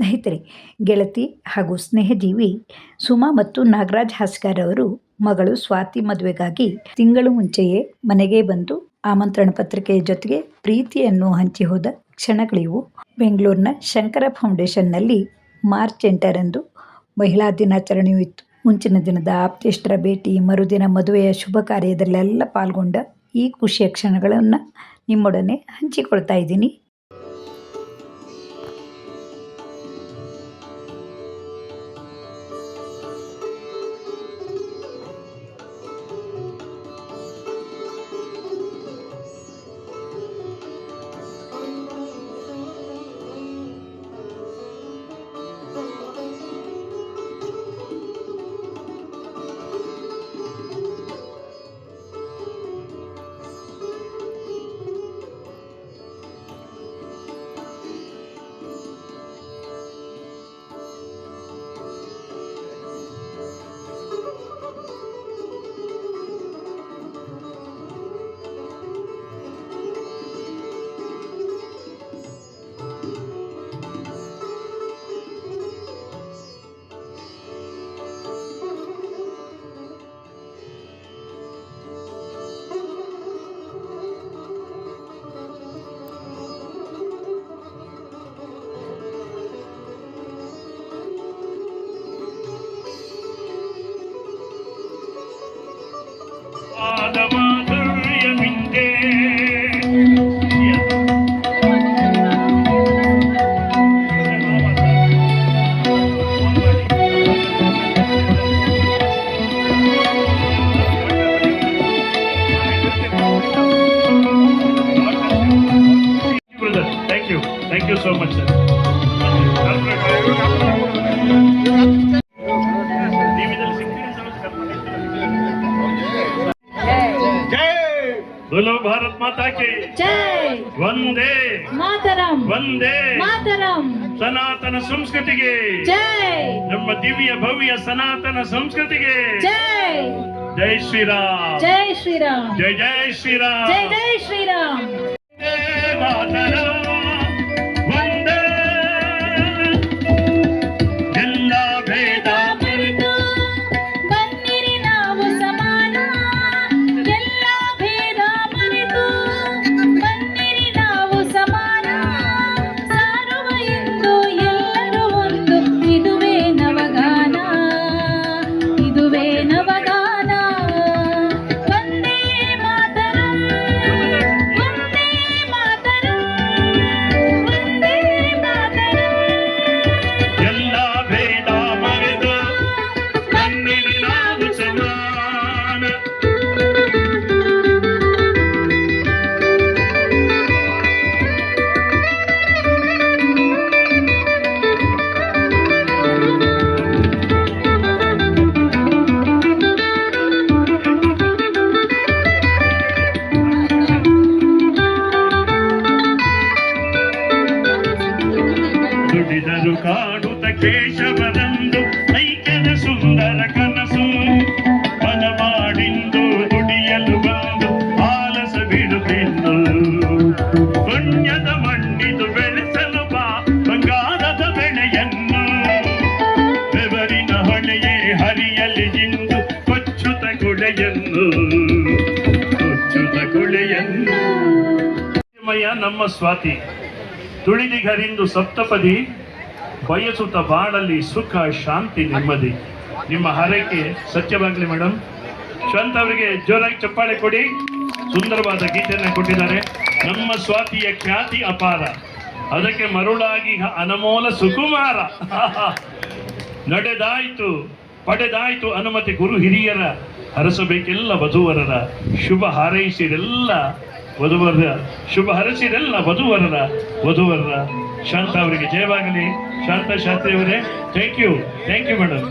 ಸ್ನೇಹಿತರೆ, ಗೆಳತಿ ಹಾಗೂ ಸ್ನೇಹಜೀವಿ ಸುಮಾ ಮತ್ತು ನಾಗರಾಜ್ ಹಾಸ್ಗಾರ್ ಅವರು ಮಗಳು ಸ್ವಾತಿ ಮದುವೆಗಾಗಿ ತಿಂಗಳು ಮುಂಚೆಯೇ ಮನೆಗೆ ಬಂದು ಆಮಂತ್ರಣ ಪತ್ರಿಕೆಯ ಜೊತೆಗೆ ಪ್ರೀತಿಯನ್ನು ಹಂಚಿ ಹೋದ ಕ್ಷಣಗಳಿವು. ಬೆಂಗಳೂರಿನ ಶಂಕರ ಫೌಂಡೇಶನ್ನಲ್ಲಿ ಮಾರ್ಚ್ 8ರಂದು ಮಹಿಳಾ ದಿನಾಚರಣೆಯೂ ಇತ್ತು. ಮುಂಚಿನ ದಿನದ ಆಪ್ತೇಷ್ಟರ ಭೇಟಿ, ಮರುದಿನ ಮದುವೆಯ ಶುಭ ಕಾರ್ಯದಲ್ಲೆಲ್ಲ ಪಾಲ್ಗೊಂಡ ಈ ಖುಷಿಯ ಕ್ಷಣಗಳನ್ನು ನಿಮ್ಮೊಡನೆ ಹಂಚಿಕೊಳ್ತಾ ಇದ್ದೀನಿ. Thank you so much, sir. बोलो भारत माता की जय, वंदे मातरम, वंदे मातरम, ಸನಾತನ ಸಂಸ್ಕೃತಿಗೆ जय, ನಮ್ಮ ದಿವ್ಯ ಭವ್ಯ ಸನಾತನ ಸಂಸ್ಕೃತಿಗೆ जय, ಜೈ ಶ್ರೀರಾಮ್, जय श्री राम, ಜೈ ಜೈ ಶ್ರೀರಾಮ್, जय जय श्री राम. ಮಾತರಂ, ವಂದೇ ಎಲ್ಲ ಭೇದ ಮರೆತು ಬನ್ನಿರಿ ನಾವು ಸಮಾನ, ಎಲ್ಲ ಭೇದ ಮರೆತು ಬನ್ನಿರಿ ನಾವು ಸಮಾನ, ಸಾರುವ ಎಂದು ಎಲ್ಲರೂ ಒಂದು, ಇದುವೇ ನವಗಾನ, ಇದುವೇ ನವಗಾನ. ವಂದೇ ಮಾತರಂ, ವಂದೇ ಮಾತರಂ, ವಂದೇ ಮಾತರಂ. ಎಲ್ಲ ಭೇದ ಮರೆತು ಬನ್ನಿರಿ ನಾವು ಸಮಾನ. ದುಡಿದರು ಕಾಡುತ್ತ ಕೇಶವರಂದು ಐಕ್ಯದ ಸುಂದರ ಕನಸು, ಮನ ಮಾಡಿಂದು ದುಡಿಯಲು ಬಂದು ಆಲಸ ಬಿಡುತ್ತೆಂದು, ಪುಣ್ಯದ ಮಣ್ಣಿದು ಬೆಳೆಸಲು ಬಾ ಬಂಗಾರದ ಬೆಳೆಯನ್ನು, ಬೆವರಿನ ಹೊಳೆಯೇ ಹರಿಯಲಿ ಇಂದು ಕೊಚ್ಚುತ ಕುಳೆಯನ್ನು, ಕೊಚ್ಚುತ ಕುಳೆಯನ್ನು. ಮಯ ನಮ್ಮ ಸ್ವಾತಿ ತುಳಿದಿಗರಿಂದು ಸಪ್ತಪದಿ, ಬಯಸುತ್ತ ಬಾಳಲ್ಲಿ ಸುಖ ಶಾಂತಿ ನೆಮ್ಮದಿ. ನಿಮ್ಮ ಹಾರೈಕೆ ಸತ್ಯವಾಗಲಿ ಮೇಡಮ್. ಶಾಂತ ಅವರಿಗೆ ಜೋರಾಗಿ ಚಪ್ಪಾಳೆ ಕೊಡಿ. ಸುಂದರವಾದ ಗೀತೆಯನ್ನು ಕೊಟ್ಟಿದ್ದಾರೆ. ನಮ್ಮ ಸ್ವಾತಿಯ ಖ್ಯಾತಿ ಅಪಾರ, ಅದಕ್ಕೆ ಮರುಳಾಗಿ ಅನಮೋಲ ಸುಕುಮಾರ. ನಡೆದಾಯ್ತು ಪಡೆದಾಯ್ತು ಅನುಮತಿ ಗುರು ಹಿರಿಯರ, ಹರಸಬೇಕೆಲ್ಲ ವಧುವರರ ಶುಭ ಹಾರೈಸಿರೆಲ್ಲ ವಧುವರರ, ಶುಭ ಹರಸಿರೆಲ್ಲ ವಧುವರರ ವಧುವರರ. ಶಾಂತ ಅವರಿಗೆ ಜಯವಾಗಲಿ. ಶಾಂತ ಶಾಸ್ತ್ರಿ ಅವರೇ, ಥ್ಯಾಂಕ್ ಯು ಮೇಡಮ್.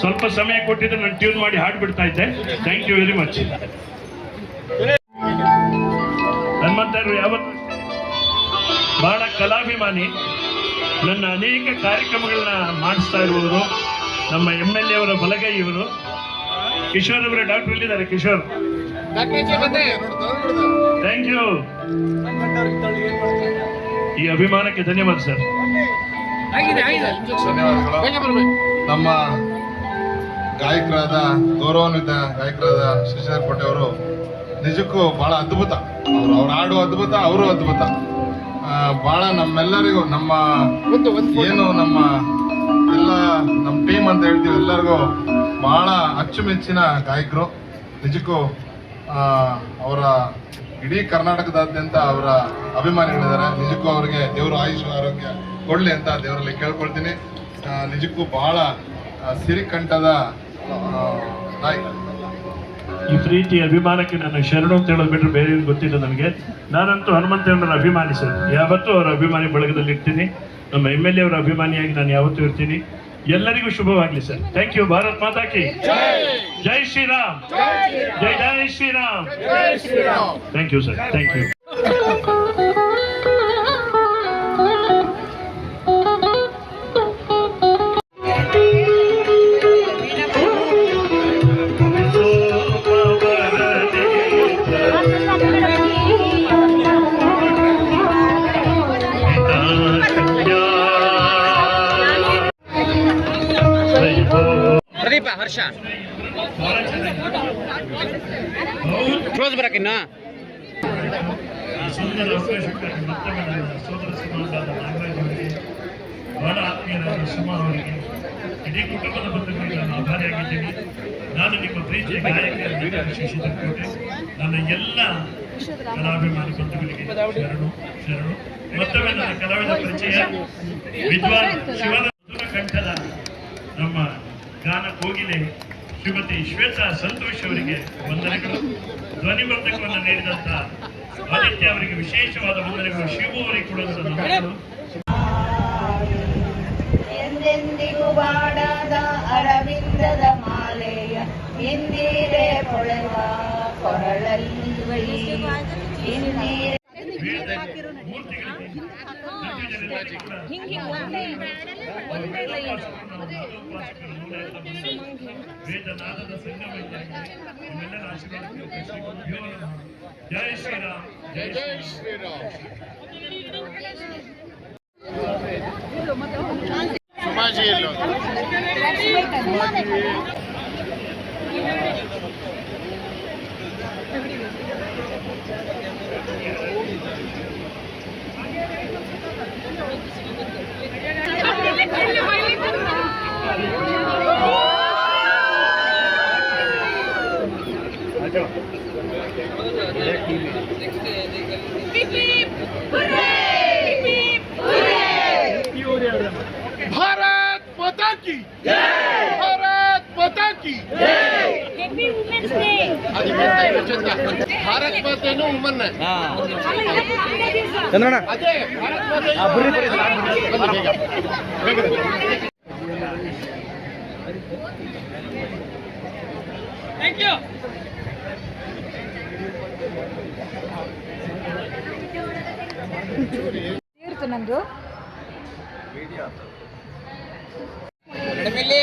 ಸ್ವಲ್ಪ ಸಮಯ ಕೊಟ್ಟಿದ್ರೆ ನಾನು ಟ್ಯೂನ್ ಮಾಡಿ ಹಾಡ್ಬಿಡ್ತಾ ಇದ್ದೆ. Thank you very much. ಹನುಮಂತರು ಯಾವತ್ತು ಬಹಳ ಕಲಾಭಿಮಾನಿ. ನನ್ನ ಅನೇಕ ಕಾರ್ಯಕ್ರಮಗಳನ್ನ ಮಾಡಿಸ್ತಾ ಇರುವವರು ನಮ್ಮ MLA ಅವರ ಬಲಗೈ ಇವರು. ಕಿಶೋರ್ ಅವರ ಡಾಕ್ಟರ್ ಇಲ್ಲಿದ್ದಾರೆ. Kishore, thank you. ಈ ಅಭಿಮಾನಕ್ಕೆ ಧನ್ಯವಾದ ಸರ್. ಧನ್ಯವಾದಗಳು. ನಮ್ಮ ಗಾಯಕರಾದ ಗೌರವಾನ್ವಿತ ಗಾಯಕರಾದ ಶಶಿಧರ್ ಕೋಟೆ ಅವರು ನಿಜಕ್ಕೂ ಬಹಳ ಅದ್ಭುತ. ಅವ್ರು ಹಾಡು ಅದ್ಭುತ, ಅವರು ಅದ್ಭುತ. ಬಹಳ ನಮ್ಮೆಲ್ಲರಿಗೂ ನಮ್ಮ ಏನು ನಮ್ಮ ಎಲ್ಲ ನಮ್ಮ ಟೀಮ್ ಅಂತ ಹೇಳ್ತೀವಿ ಎಲ್ಲರಿಗೂ ಬಹಳ ಅಚ್ಚುಮೆಚ್ಚಿನ ಗಾಯಕರು. ನಿಜಕ್ಕೂ ಅವರ ಇಡೀ ಕರ್ನಾಟಕದಾದ್ಯಂತ ಅವರ ಅಭಿಮಾನಿಗಳಿದ್ದಾರೆ. ನಿಜಕ್ಕೂ ಅವರಿಗೆ ದೇವರು ಆಯುಷ್ ಆರೋಗ್ಯ ಕೊಡಲಿ ಅಂತ ದೇವರಲ್ಲಿ ಕೇಳ್ಕೊಳ್ತೀನಿ. ನಿಜಕ್ಕೂ ಬಹಳ ಸಿರಿಕಂಠದ ನಾಯಕ. ಈ ಪ್ರೀತಿ ಅಭಿಮಾನಕ್ಕೆ ನನ್ನ ಶರಣು ಅಂತ ಹೇಳೋದು ಬಿಟ್ಟರೆ ಬೇರೆ ಗೊತ್ತಿಲ್ಲ ನನಗೆ. ನಾನಂತೂ ಹನುಮಂತೇಗೌಡರ ಅಭಿಮಾನಿ ಸರ್, ಯಾವತ್ತೂ ಅವರ ಅಭಿಮಾನಿ ಬಳಗದಲ್ಲಿ ಇರ್ತೀನಿ. ನಮ್ಮ MLA ಅವರ ಅಭಿಮಾನಿಯಾಗಿ ನಾನು ಯಾವತ್ತೂ ಇರ್ತೀನಿ. ಎಲ್ಲರಿಗೂ ಶುಭವಾಗಲಿ ಸರ್. Thank you. ಭಾರತ್ ಮಾತಾ ಕಿ ಜೈ ಶ್ರೀರಾಮ್. ಜೈ ಜೈ Shriram. Thank you sir. Thank you. Pradeep Harsha ಕ್ಲೋಸ್ ಬರಕಿನ್ನ ಸುಂದರ ಅವಕಾಶಕ್ಕಾಗಿ ಮತ್ತೊಮ್ಮೆ ನನ್ನ ಸೋದರ ಸಮಾನರಾದ ನಾಗರಾಜ್ ಅವರಿಗೆ, ಬಹಳ ಆತ್ಮೀಯರಾದ ಸುಮಾ ಅವರಿಗೆ, ಇಡೀ ಕುಟುಂಬದ ಬಂಧುಗಳಿಗೆ ನಾನು ಆಭಾರಿಯಾಗಿದ್ದೀನಿ. ನಾನು ನಿಮ್ಮ ಪ್ರೀತಿಯ ಗಾಯಕ ಶಶಿಧರ್ ಕೋಟೆ. ನನ್ನ ಎಲ್ಲ ಕಲಾಭಿಮಾನಿ ಬಂಧುಗಳಿಗೆ ಶರಣು ಶರಣು. ಮತ್ತೊಮ್ಮೆ ನನ್ನ ಕಲಾವಿದ ಪರಿಚಯ ವಿದ್ವಾನ್ ಶಿವನ ಮಧುರ ಕಂಠದ ನಮ್ಮ ಗಾನ ಕೋಗಿಲೆ ಶ್ರೀಮತಿ ಶ್ವೇತಾ ಸಂತೋಷ್ ಅವರಿಗೆ ವಂದನೆಗಳು. ಧ್ವನಿವರ್ಧಕವನ್ನು ನೀಡಿದಂತ ಆದಿತ್ಯ ಅವರಿಗೆ ವಿಶೇಷವಾದ ವಂದನೆಗಳು. ಶಿವು ಅವರಿಗೆ ಕೂಡ ವಂದನೆಗಳು. ಎಂದೆಂದಿಗೂ ಬಾಡದ ಅರವಿಂದದ ಮಾಲೆಯ ಇಂದಿರೆ ಪೊಳೆವ ಕೊರಳಲ್ಲಿ ಇಂದಿರೆ ವೇದನಾದದ ಸಂಗಮವಾಗಿ ನಿಮ್ಮೆಲ್ಲರ ಆಶೀರ್ವಾದಕ್ಕೆ ಜೈ ಶ್ರೀರಾಮ್. ಜೈ ಶ್ರೀರಾಮ್. ಭಾರತ್ ಮಾತಾ ಕಿ ಜೈ. ಭಾರತ್ ಮಾತಾ ಕಿ ಜೈ. Happy Women's Day. Bharat ಮಾತೇನು ಉಮ್ಮನ್ನ Chandranna ಅದೇ ಭಾರತ್ ಮಾತೆ. Thank you. ತೀರ್ತು ನಂದು ಎಲ್ಲಿ